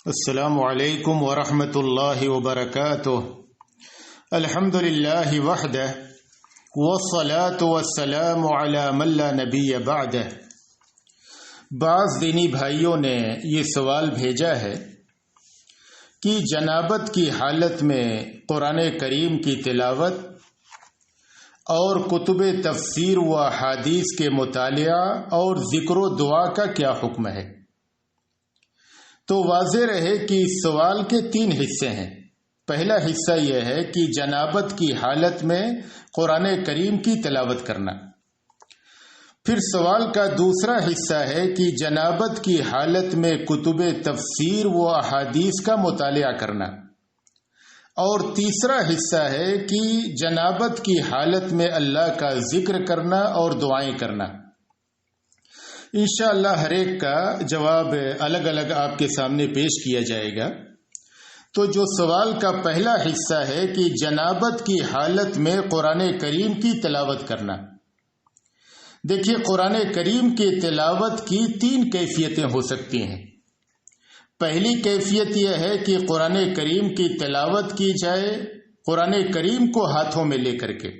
السلام علیکم ورحمۃ اللہ وبرکاتہ۔ الحمد للہ وحدہ والصلاة والسلام علی من لا نبی بعدہ۔ بعض دینی بھائیوں نے یہ سوال بھیجا ہے کہ جنابت کی حالت میں قرآن کریم کی تلاوت اور کتب تفسیر و احادیث کے مطالعہ اور ذکر و دعا کا کیا حکم ہے؟ تو واضح رہے کہ اس سوال کے 3 حصے ہیں۔ پہلا حصہ یہ ہے کہ جنابت کی حالت میں قرآن کریم کی تلاوت کرنا۔ پھر سوال کا دوسرا حصہ ہے کہ جنابت کی حالت میں کتب تفسیر و احادیث کا مطالعہ کرنا۔ اور تیسرا حصہ ہے کہ جنابت کی حالت میں اللہ کا ذکر کرنا اور دعائیں کرنا۔ انشاءاللہ ہر ایک کا جواب الگ الگ آپ کے سامنے پیش کیا جائے گا۔ تو جو سوال کا پہلا حصہ ہے کہ جنابت کی حالت میں قرآن کریم کی تلاوت کرنا، دیکھیے قرآن کریم کی تلاوت کی 3 کیفیتیں ہو سکتی ہیں۔ پہلی کیفیت یہ ہے کہ قرآن کریم کی تلاوت کی جائے قرآن کریم کو ہاتھوں میں لے کر کے،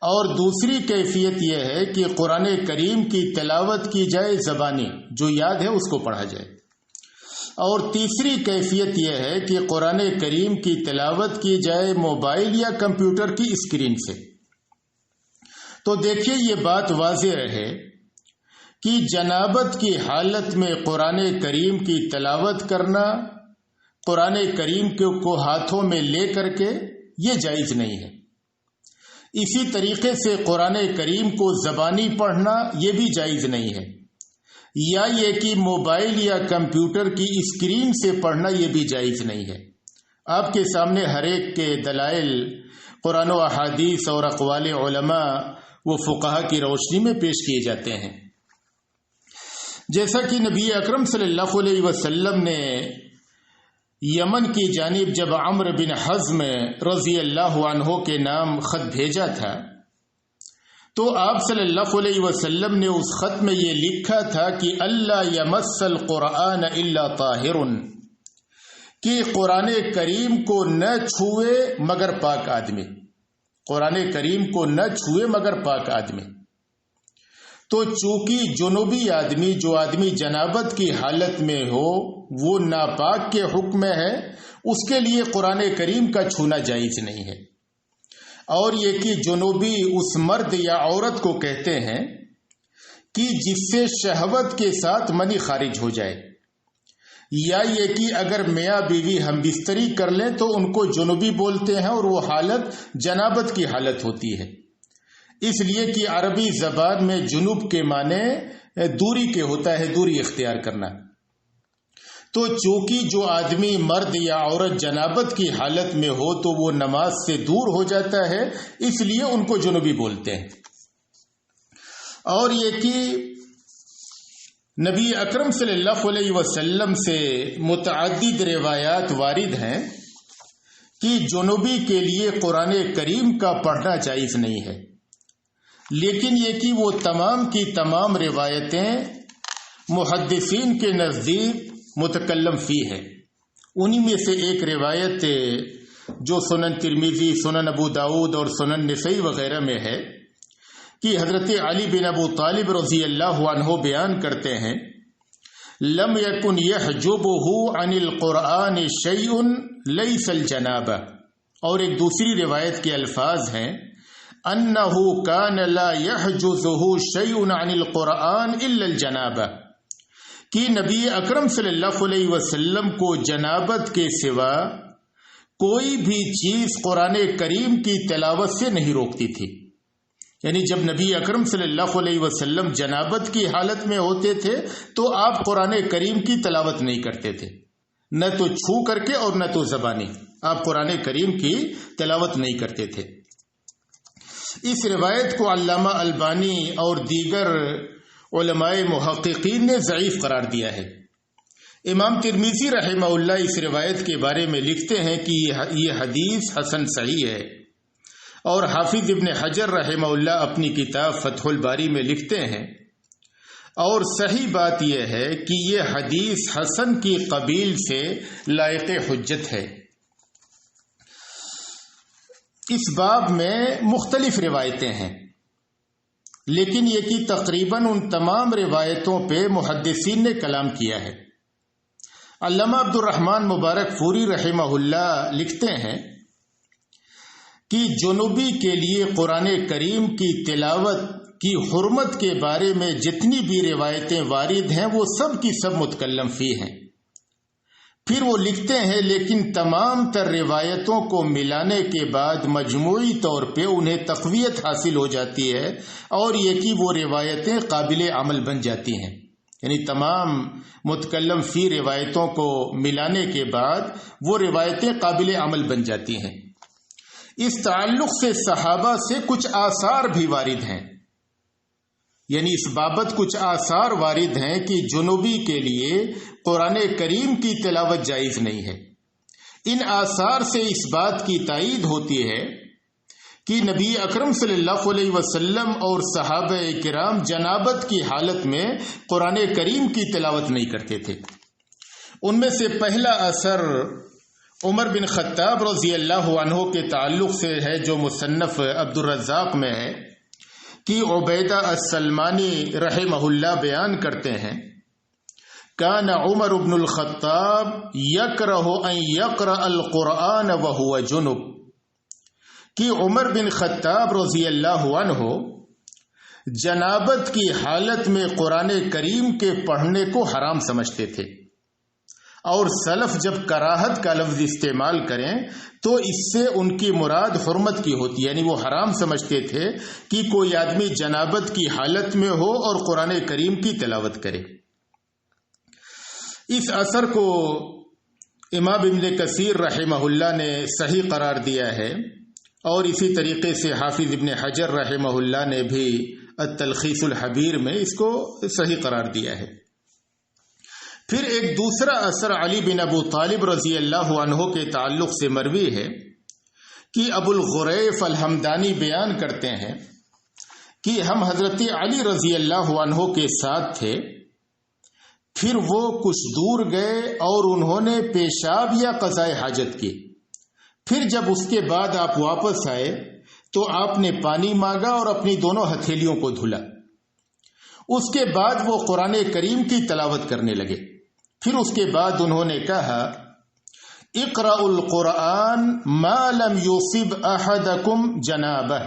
اور دوسری کیفیت یہ ہے کہ قرآن کریم کی تلاوت کی جائے زبانی، جو یاد ہے اس کو پڑھا جائے، اور تیسری کیفیت یہ ہے کہ قرآن کریم کی تلاوت کی جائے موبائل یا کمپیوٹر کی اسکرین سے۔ تو دیکھیے یہ بات واضح رہے کہ جنابت کی حالت میں قرآن کریم کی تلاوت کرنا، قرآن کریم کو ہاتھوں میں لے کر کے، یہ جائز نہیں ہے۔ اسی طریقے سے قرآن کریم کو زبانی پڑھنا یہ بھی جائز نہیں ہے، یا یہ کہ موبائل یا کمپیوٹر کی اسکرین سے پڑھنا یہ بھی جائز نہیں ہے۔ آپ کے سامنے ہر ایک کے دلائل قرآن و احادیث اور اقوال علماء و فقہا کی روشنی میں پیش کیے جاتے ہیں۔ جیسا کہ نبی اکرم صلی اللہ علیہ وسلم نے یمن کی جانب جب عمرو بن حزم رضی اللہ عنہ کے نام خط بھیجا تھا، تو آپ صلی اللہ علیہ وسلم نے اس خط میں یہ لکھا تھا کہ اللہ یمس القرآن الا طاہر، کہ قرآن کریم کو نہ چھوئے مگر پاک آدمی، قرآن کریم کو نہ چھوئے مگر پاک آدمی۔ تو چونکہ جنوبی آدمی، جو آدمی جنابت کی حالت میں ہو، وہ ناپاک کے حکم میں ہے، اس کے لیے قرآن کریم کا چھونا جائز نہیں ہے۔ اور یہ کہ جنوبی اس مرد یا عورت کو کہتے ہیں کہ جس سے شہوت کے ساتھ منی خارج ہو جائے، یا یہ کہ اگر میاں بیوی ہم بستری کر لیں تو ان کو جنوبی بولتے ہیں، اور وہ حالت جنابت کی حالت ہوتی ہے، اس لیے کہ عربی زبان میں جنوب کے معنی دوری کے ہوتا ہے، دوری اختیار کرنا۔ تو چونکہ جو آدمی مرد یا عورت جنابت کی حالت میں ہو تو وہ نماز سے دور ہو جاتا ہے، اس لیے ان کو جنوبی بولتے ہیں۔ اور یہ کہ نبی اکرم صلی اللہ علیہ وسلم سے متعدد روایات وارد ہیں کہ جنوبی کے لیے قرآن کریم کا پڑھنا جائز نہیں ہے، لیکن یہ کہ وہ تمام کی تمام روایتیں محدثین کے نزدیک متکلم فی ہے۔ انہی میں سے ایک روایت جو سنن ترمذی، سنن ابو داود اور سنن نسائی وغیرہ میں ہے کہ حضرت علی بن ابو طالب رضی اللہ عنہ بیان کرتے ہیں، لم یکن یحجبہ عن القرآن شیء لیس الجنابہ، اور ایک دوسری روایت کے الفاظ ہیں انہ کان لا یحجزہ شیء عن القرآن الا الجنابہ، کہ نبی اکرم صلی اللہ علیہ وسلم کو جنابت کے سوا کوئی بھی چیز قرآن کریم کی تلاوت سے نہیں روکتی تھی۔ یعنی جب نبی اکرم صلی اللہ علیہ وسلم جنابت کی حالت میں ہوتے تھے تو آپ قرآن کریم کی تلاوت نہیں کرتے تھے، نہ تو چھو کر کے اور نہ تو زبانی، آپ قرآن کریم کی تلاوت نہیں کرتے تھے۔ اس روایت کو علامہ البانی اور دیگر علماء محققین نے ضعیف قرار دیا ہے۔ امام ترمذی رحمہ اللہ اس روایت کے بارے میں لکھتے ہیں کہ یہ حدیث حسن صحیح ہے، اور حافظ ابن حجر رحمہ اللہ اپنی کتاب فتح الباری میں لکھتے ہیں اور صحیح بات یہ ہے کہ یہ حدیث حسن کی قبیل سے لائق حجت ہے۔ اس باب میں مختلف روایتیں ہیں، لیکن یہ کہ تقریباً ان تمام روایتوں پہ محدثین نے کلام کیا ہے۔ علامہ عبد الرحمن مبارک پوری رحمہ اللہ لکھتے ہیں کہ جنوبی کے لیے قرآن کریم کی تلاوت کی حرمت کے بارے میں جتنی بھی روایتیں وارد ہیں وہ سب کی سب متکلم فی ہیں۔ پھر وہ لکھتے ہیں لیکن تمام تر روایتوں کو ملانے کے بعد مجموعی طور پہ انہیں تقویت حاصل ہو جاتی ہے، اور یہ کہ وہ روایتیں قابل عمل بن جاتی ہیں۔ یعنی تمام متکلم فی روایتوں کو ملانے کے بعد وہ روایتیں قابل عمل بن جاتی ہیں۔ اس تعلق سے صحابہ سے کچھ آثار بھی وارد ہیں، یعنی اس بابت کچھ آثار وارد ہیں کہ جنوبی کے لیے قرآن کریم کی تلاوت جائز نہیں ہے۔ ان آثار سے اس بات کی تائید ہوتی ہے کہ نبی اکرم صلی اللہ علیہ وسلم اور صحابہ کرام جنابت کی حالت میں قرآن کریم کی تلاوت نہیں کرتے تھے۔ ان میں سے پہلا اثر عمر بن خطاب رضی اللہ عنہ کے تعلق سے ہے، جو مصنف عبد الرزاق میں ہے، کہ عبیدہ السلمانی رحمہ اللہ بیان کرتے ہیں، کان عمر بن الخطاب یکرہ ان یقرأ القرآن وہو جنب، کہ عمر بن خطاب رضی اللہ عنہ جنابت کی حالت میں قرآن کریم کے پڑھنے کو حرام سمجھتے تھے، اور سلف جب کراہت کا لفظ استعمال کریں تو اس سے ان کی مراد حرمت کی ہوتی ہے، یعنی وہ حرام سمجھتے تھے کہ کوئی آدمی جنابت کی حالت میں ہو اور قرآن کریم کی تلاوت کرے۔ اس اثر کو امام ابن کثیر رحمہ اللہ نے صحیح قرار دیا ہے، اور اسی طریقے سے حافظ ابن حجر رحمہ اللہ نے بھی التلخیص الحبیر میں اس کو صحیح قرار دیا ہے۔ پھر ایک دوسرا اثر علی بن ابو طالب رضی اللہ عنہ کے تعلق سے مروی ہے کہ ابو الغریف الحمدانی بیان کرتے ہیں کہ ہم حضرت علی رضی اللہ عنہ کے ساتھ تھے، پھر وہ کچھ دور گئے اور انہوں نے پیشاب یا قضاء حاجت کی، پھر جب اس کے بعد آپ واپس آئے تو آپ نے پانی مانگا اور اپنی دونوں ہتھیلیوں کو دھلا۔ اس کے بعد وہ قرآن کریم کی تلاوت کرنے لگے۔ پھر اس کے بعد انہوں نے کہا، اقرأ القرآن ما لم يصب احدكم جنابہ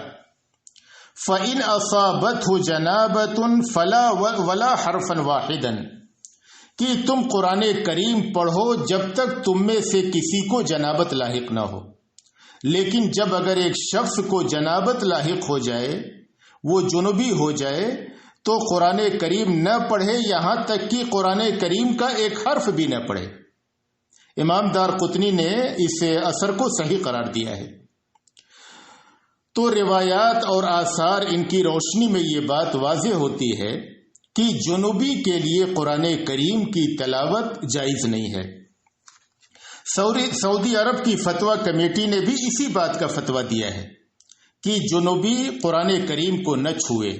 فإن اصابته جنابة فلا ولا حرفا واحدا، کہ تم قرآن کریم پڑھو جب تک تم میں سے کسی کو جنابت لاحق نہ ہو، لیکن جب اگر ایک شخص کو جنابت لاحق ہو جائے، وہ جنوبی ہو جائے، تو قرآن کریم نہ پڑھے، یہاں تک کہ قرآن کریم کا ایک حرف بھی نہ پڑھے۔ امام دارقطنی نے اس اثر کو صحیح قرار دیا ہے۔ تو روایات اور آثار ان کی روشنی میں یہ بات واضح ہوتی ہے کہ جنوبی کے لیے قرآن کریم کی تلاوت جائز نہیں ہے۔ سعودی عرب کی فتویٰ کمیٹی نے بھی اسی بات کا فتویٰ دیا ہے کہ جنوبی قرآن کریم کو نہ چھوئے،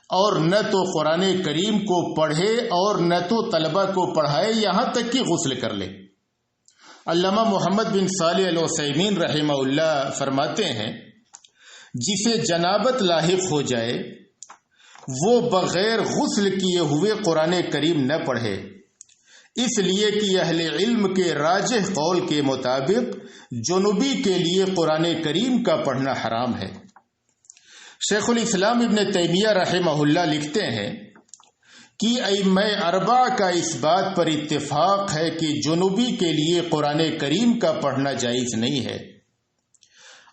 اور نہ تو قرآن کریم کو پڑھے اور نہ تو طلبہ کو پڑھائے، یہاں تک کہ غسل کر لے۔ علامہ محمد بن صالح العثیمین رحمہ اللہ فرماتے ہیں، جسے جنابت لاحق ہو جائے وہ بغیر غسل کیے ہوئے قرآن کریم نہ پڑھے، اس لیے کہ اہل علم کے راجح قول کے مطابق جنوبی کے لیے قرآن کریم کا پڑھنا حرام ہے۔ شیخ الاسلام ابن تیمیہ رحمہ اللہ لکھتے ہیں کہ ائمہ اربعہ کا اس بات پر اتفاق ہے کہ جنوبی کے لیے قرآن کریم کا پڑھنا جائز نہیں ہے،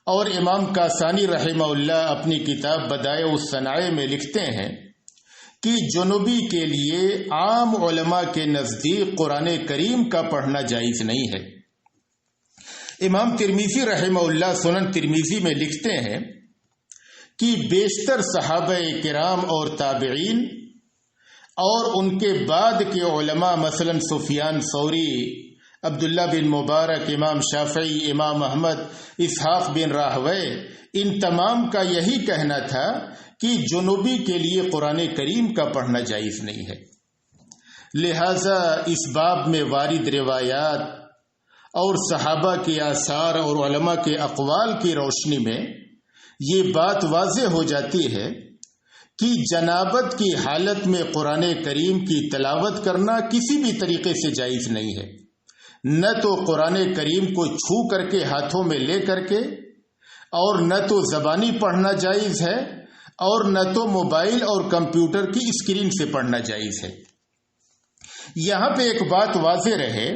اور امام کاسانی رحمہ اللہ اپنی کتاب بدائع الصنائع میں لکھتے ہیں کہ جنوبی کے لیے عام علماء کے نزدیک قرآن کریم کا پڑھنا جائز نہیں ہے۔ امام ترمذی رحمہ اللہ سنن ترمذی میں لکھتے ہیں کہ بیشتر صحابہ کرام اور تابعین اور ان کے بعد کے علماء مثلا سفیان ثوری، عبداللہ بن مبارک، امام شافعی، امام احمد، اسحاق بن راہوے، ان تمام کا یہی کہنا تھا کہ جنوبی کے لیے قرآن کریم کا پڑھنا جائز نہیں ہے۔ لہذا اس باب میں وارد روایات اور صحابہ کے آثار اور علماء کے اقوال کی روشنی میں یہ بات واضح ہو جاتی ہے کہ جنابت کی حالت میں قرآن کریم کی تلاوت کرنا کسی بھی طریقے سے جائز نہیں ہے، نہ تو قرآن کریم کو چھو کر کے ہاتھوں میں لے کر کے، اور نہ تو زبانی پڑھنا جائز ہے، اور نہ تو موبائل اور کمپیوٹر کی اسکرین سے پڑھنا جائز ہے۔ یہاں پہ ایک بات واضح رہے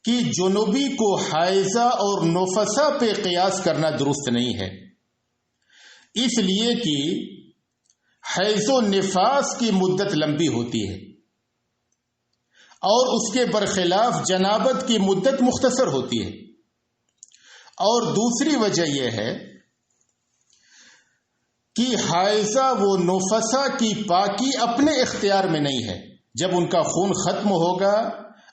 کہ جنوبی کو حائضہ اور نفسا پہ قیاس کرنا درست نہیں ہے، اس لیے کہ حیض و نفاس کی مدت لمبی ہوتی ہے اور اس کے برخلاف جنابت کی مدت مختصر ہوتی ہے۔ اور دوسری وجہ یہ ہے کہ حائضہ و نفسا کی پاکی اپنے اختیار میں نہیں ہے۔ جب ان کا خون ختم ہوگا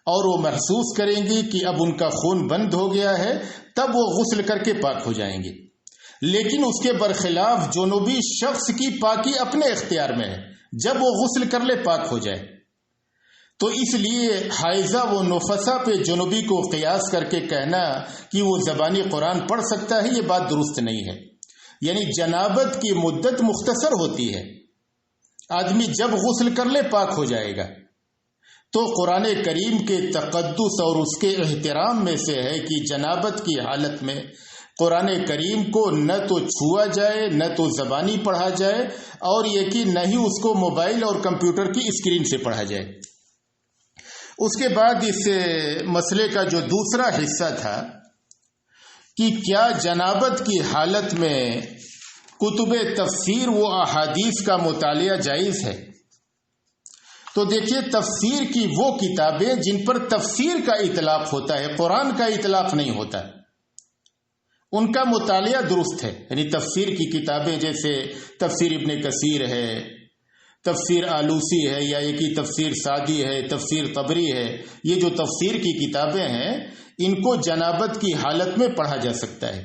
اور وہ محسوس کریں گی کہ اب ان کا خون بند ہو گیا ہے، تب وہ غسل کر کے پاک ہو جائیں گے۔ لیکن اس کے برخلاف جنوبی شخص کی پاکی اپنے اختیار میں ہے، جب وہ غسل کر لے پاک ہو جائے۔ تو اس لیے حائضہ و نفسا پہ جنوبی کو قیاس کر کے کہنا کہ وہ زبانی قرآن پڑھ سکتا ہے، یہ بات درست نہیں ہے۔ یعنی جنابت کی مدت مختصر ہوتی ہے، آدمی جب غسل کر لے پاک ہو جائے گا۔ تو قرآن کریم کے تقدس اور اس کے احترام میں سے ہے کہ جنابت کی حالت میں قرآن کریم کو نہ تو چھوا جائے، نہ تو زبانی پڑھا جائے، اور یہ کہ نہ ہی اس کو موبائل اور کمپیوٹر کی اسکرین سے پڑھا جائے۔ اس کے بعد اس مسئلے کا جو دوسرا حصہ تھا کہ کیا جنابت کی حالت میں کتب تفسیر و احادیث کا مطالعہ جائز ہے؟ تو دیکھیے، تفسیر کی وہ کتابیں جن پر تفسیر کا اطلاق ہوتا ہے، قرآن کا اطلاق نہیں ہوتا، ان کا مطالعہ درست ہے۔ یعنی تفسیر کی کتابیں جیسے تفسیر ابن کثیر ہے، تفسیر آلوسی ہے، یا ایک ہی تفسیر سعدی ہے، تفسیر طبری ہے، یہ جو تفسیر کی کتابیں ہیں ان کو جنابت کی حالت میں پڑھا جا سکتا ہے۔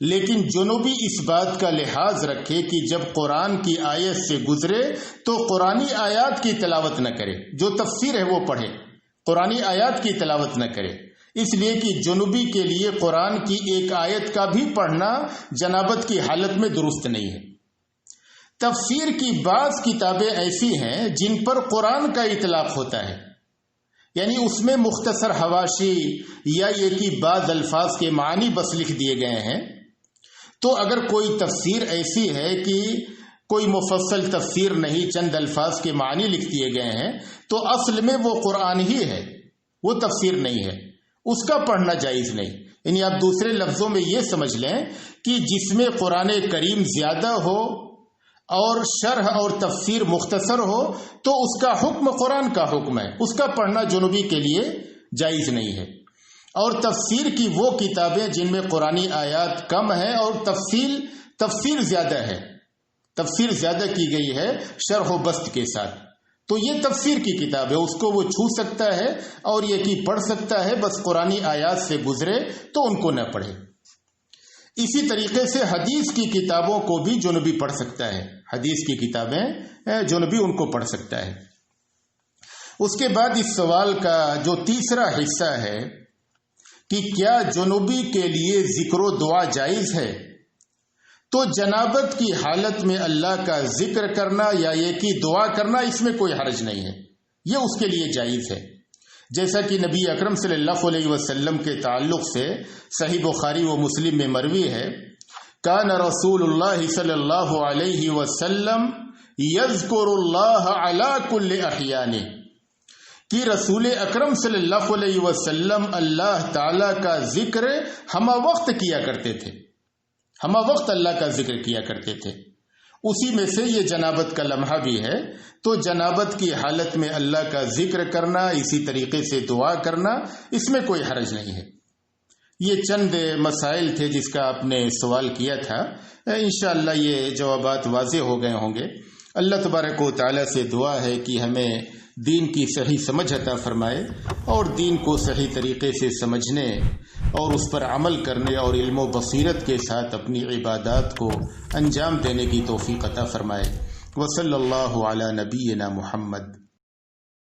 لیکن جنوبی اس بات کا لحاظ رکھے کہ جب قرآن کی آیت سے گزرے تو قرآنی آیات کی تلاوت نہ کرے، جو تفسیر ہے وہ پڑھے، قرآنی آیات کی تلاوت نہ کرے، اس لیے کہ جنوبی کے لیے قرآن کی ایک آیت کا بھی پڑھنا جنابت کی حالت میں درست نہیں ہے۔ تفسیر کی بعض کتابیں ایسی ہیں جن پر قرآن کا اطلاق ہوتا ہے، یعنی اس میں مختصر حواشی یا یہ کہ بعض الفاظ کے معنی بس لکھ دیے گئے ہیں۔ تو اگر کوئی تفسیر ایسی ہے کہ کوئی مفصل تفسیر نہیں، چند الفاظ کے معنی لکھ دیے گئے ہیں، تو اصل میں وہ قرآن ہی ہے، وہ تفسیر نہیں ہے، اس کا پڑھنا جائز نہیں۔ یعنی آپ دوسرے لفظوں میں یہ سمجھ لیں کہ جس میں قرآن کریم زیادہ ہو اور شرح اور تفسیر مختصر ہو تو اس کا حکم قرآن کا حکم ہے، اس کا پڑھنا جنوبی کے لیے جائز نہیں ہے۔ اور تفسیر کی وہ کتابیں جن میں قرآنی آیات کم ہیں اور تفسیر زیادہ ہے، تفسیر زیادہ کی گئی ہے شرح و بسط کے ساتھ، تو یہ تفسیر کی کتاب ہے، اس کو وہ چھو سکتا ہے اور یہ کہ پڑھ سکتا ہے، بس قرآنی آیات سے گزرے تو ان کو نہ پڑھے۔ اسی طریقے سے حدیث کی کتابوں کو بھی جنوبی پڑھ سکتا ہے، حدیث کی کتابیں جنوبی ان کو پڑھ سکتا ہے۔ اس کے بعد اس سوال کا جو تیسرا حصہ ہے کہ کیا جنوبی کے لیے ذکر و دعا جائز ہے، تو جنابت کی حالت میں اللہ کا ذکر کرنا یا یہ کہ دعا کرنا، اس میں کوئی حرج نہیں ہے، یہ اس کے لیے جائز ہے۔ جیسا کہ نبی اکرم صلی اللہ علیہ وسلم کے تعلق سے صحیح بخاری و مسلم میں مروی ہے، کان رسول اللہ صلی اللہ علیہ وسلم یذکر اللہ علی کل احیانہ، کہ رسول اکرم صلی اللہ علیہ وسلم اللہ تعالی کا ذکر ہمہ وقت کیا کرتے تھے، ہمہ وقت اللہ کا ذکر کیا کرتے تھے۔ اسی میں سے یہ جنابت کا لمحہ بھی ہے، تو جنابت کی حالت میں اللہ کا ذکر کرنا، اسی طریقے سے دعا کرنا، اس میں کوئی حرج نہیں ہے۔ یہ چند مسائل تھے جس کا آپ نے سوال کیا تھا، انشاءاللہ یہ جوابات واضح ہو گئے ہوں گے۔ اللہ تبارک و تعالی سے دعا ہے کہ ہمیں دین کی صحیح سمجھ عطا فرمائے اور دین کو صحیح طریقے سے سمجھنے اور اس پر عمل کرنے اور علم و بصیرت کے ساتھ اپنی عبادات کو انجام دینے کی توفیق عطا فرمائے۔ وصلی اللہ علی نبینا محمد۔